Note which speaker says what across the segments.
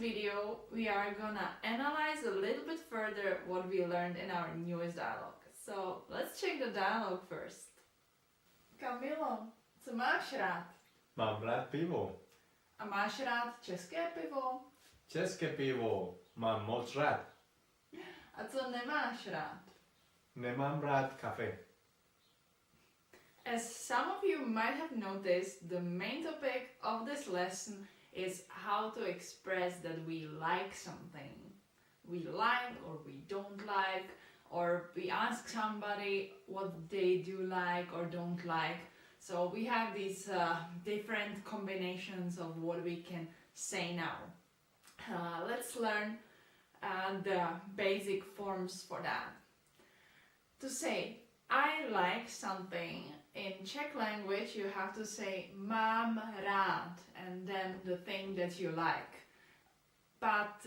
Speaker 1: video, we are gonna analyze a little bit further what we learned in our newest dialogue. So let's check the dialogue first. Kamilo, co máš rád?
Speaker 2: Mám rád pivo.
Speaker 1: A máš rád české pivo?
Speaker 2: České pivo mám moc rád.
Speaker 1: A co nemáš rád?
Speaker 2: Nemám rád kafe.
Speaker 1: As some of you might have noticed, the main topic of this lesson is how to express that we like something. We like or we don't like, or we ask somebody what they do like or don't like. So we have these different combinations of what we can say now. Let's learn the basic forms for that. To say I like something, in Czech language you have to say mám rád and then the thing that you like. But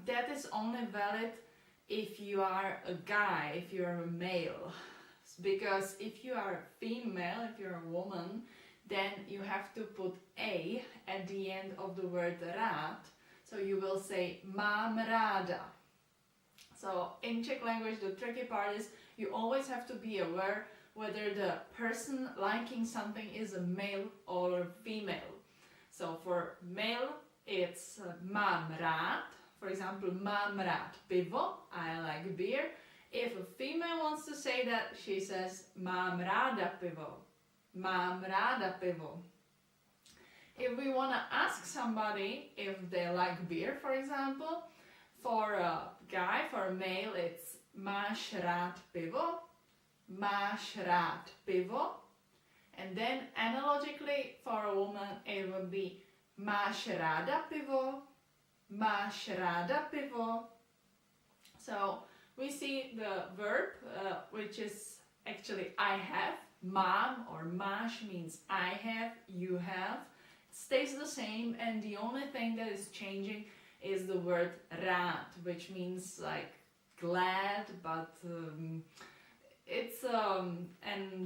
Speaker 1: that is only valid if you are a guy, if you are a male. Because if you are a female, if you're a woman, then you have to put a at the end of the word rád. So you will say mám ráda. So in Czech language the tricky part is you always have to be aware whether the person liking something is a male or a female. So for male it's mám rád. For example, mám rád pivo, I like beer. If a female wants to say that, she says mám ráda pivo. Mám ráda pivo. If we want to ask somebody if they like beer, for example, for a guy, for a male, it's máš rád pivo, máš rád pivo. And then analogically for a woman it would be máš ráda pivo, máš ráda pivo. So we see the verb, which is actually I have. Mám or máš means I have, you have. It stays the same, and the only thing that is changing is the word rád, which means like glad, but it's a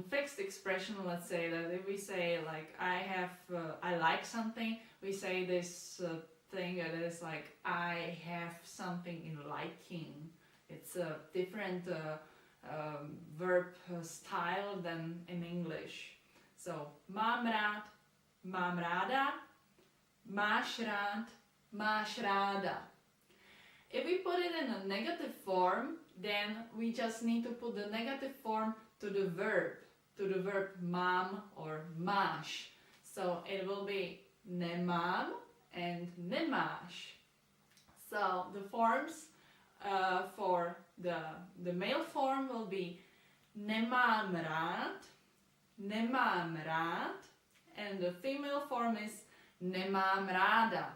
Speaker 1: fixed expression. Let's say that if we say like I like something, we say this thing that is like I have something in liking. It's a different verb style than in English. So mám rád, mám ráda, máš rád, máš ráda. If we put it in a negative form, then we just need to put the negative form to the verb mám or máš. So it will be nemám and nemáš. So the forms for the male form will be nemám rád, nemám rád, and the female form is nemám ráda,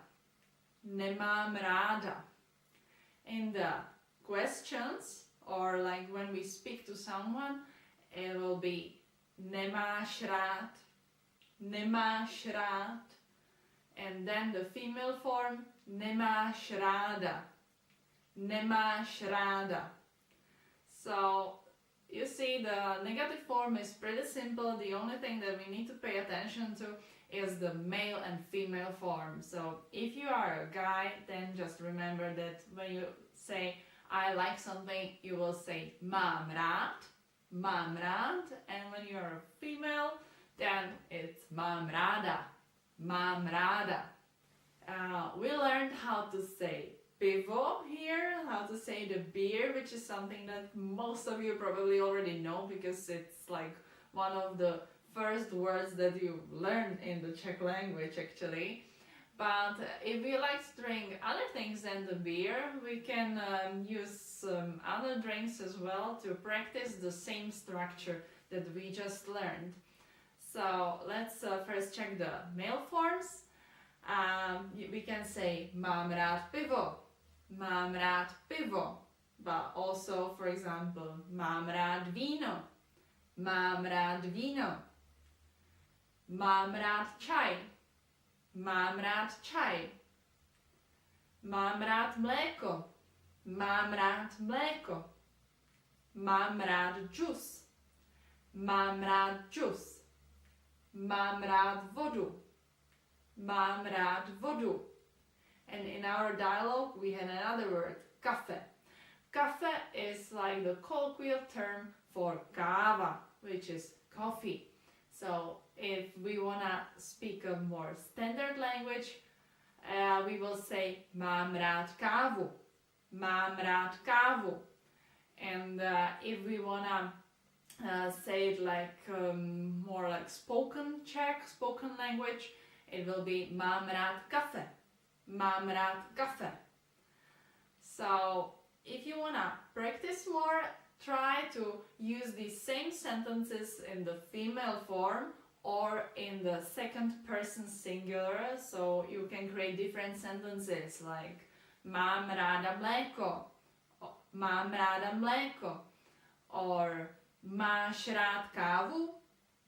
Speaker 1: nemám ráda. In the questions, or like when we speak to someone, it will be nemáš rád, nemáš rád, and then the female form nemáš ráda, nemáš ráda. So you see the negative form is pretty simple. The only thing that we need to pay attention to is the male and female form. So if you are a guy, then just remember that when you say I like something, you will say mám rád, and when you are a female, then it's mám ráda, mám ráda. We learned how to say pivo here, how to say the beer, which is something that most of you probably already know because it's like one of the first words that you learn in the Czech language actually. But if we like to drink other things than the beer, we can use other drinks as well to practice the same structure that we just learned. So let's first check the male forms. We can say mám rád pivo, mám rád pivo, but also, for example, mám rád víno, mám rád víno, mám rád čaj, mám rád čaj, mám rád mléko, mám rád mléko, mám rád džus, mám rád džus, mám rád vodu, mám rád vodu, And in our dialogue we had another word, kafe. Kafe is like the colloquial term for káva, which is coffee. So if we want to speak a more standard language, we will say mám rád kávu. Mám rád kávu. And if we want to say it like more like spoken Czech, spoken language, it will be mám rád kafe. Mám rád kafe. So if you want to practice more, try to use these same sentences in the female form or in the second person singular, so you can create different sentences like mám ráda mléko, mám ráda mléko, or máš rád kávu,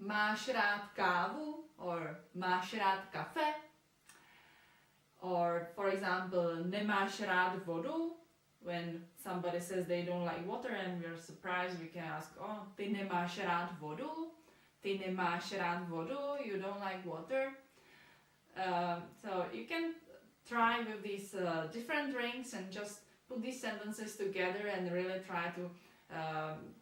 Speaker 1: máš rád kávu, or máš rád kafe, or for example, nemáš rád vodu. When somebody says they don't like water and we're surprised, we can ask, oh, ty nemáš rád vodu? Ty nemáš rád vodu? You don't like water? So you can try with these different drinks and just put these sentences together and really try to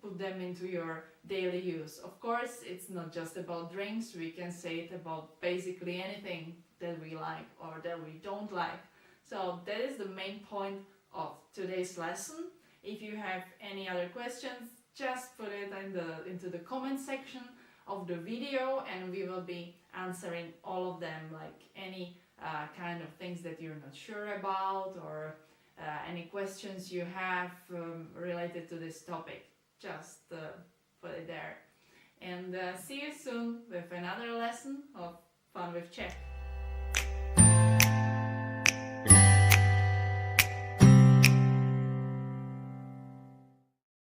Speaker 1: put them into your daily use. Of course, it's not just about drinks. We can say it about basically anything that we like or that we don't like. So that is the main point of today's lesson. If you have any other questions, just put it into the comment section of the video and we will be answering all of them, like any kind of things that you're not sure about or any questions you have related to this topic. Just put it there. And see you soon with another lesson of Fun with Czech.